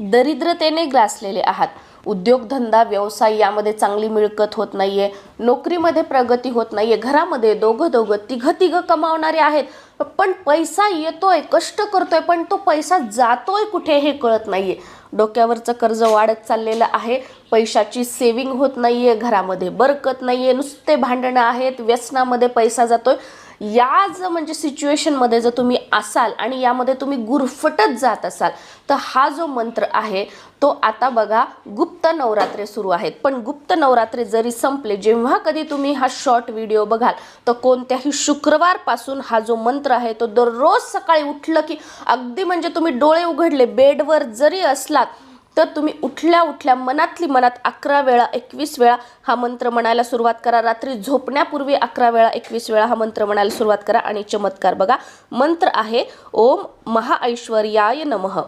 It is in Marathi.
दरिद्रतेने ग्रासलेले आहात, उद्योगधंदा व्यवसाय यामध्ये चांगली मिळकत होत नाहीये, नोकरीमध्ये प्रगती होत नाहीये, घरामध्ये दोघं तिघं कमावणारे आहेत, पण पैसा येतोय, कष्ट करतोय, पण तो पैसा जातोय कुठे हे कळत नाहीये, डोक्यावरचं कर्ज वाढत चाललेलं आहे, पैशाची सेविंग होत नाहीये, घरामध्ये बरकत नाहीये, नुसते भांडणं आहेत, व्यसनामध्ये पैसा जातोय, याच म्हणजे सिच्युएशनमध्ये जर तुम्ही असाल आणि यामध्ये तुम्ही गुरफटत जात असाल तर हा जो मंत्र आहे तो आता बघा, गुप्त नवरात्रे सुरू आहेत, पण गुप्त नवरात्रे जरी संपले, जेव्हा कधी तुम्ही हा शॉर्ट व्हिडिओ बघाल तर कोणत्याही शुक्रवारपासून हा जो मंत्र आहे तो दररोज सकाळी उठलं की अगदी म्हणजे तुम्ही डोळे उघडले, बेडवर जरी असलात तर तुम्ही उठल्या मनातली मनात 11 वेळा 21 वेळा हा मंत्र म्हणायला सुरुवात करा. रात्री झोपण्यापूर्वी 11 वेळा 21 वेळा हा मंत्र म्हणायला सुरुवात करा आणि चमत्कार बघा. मंत्र आहे ओम महाऐश्वर्याय नमः.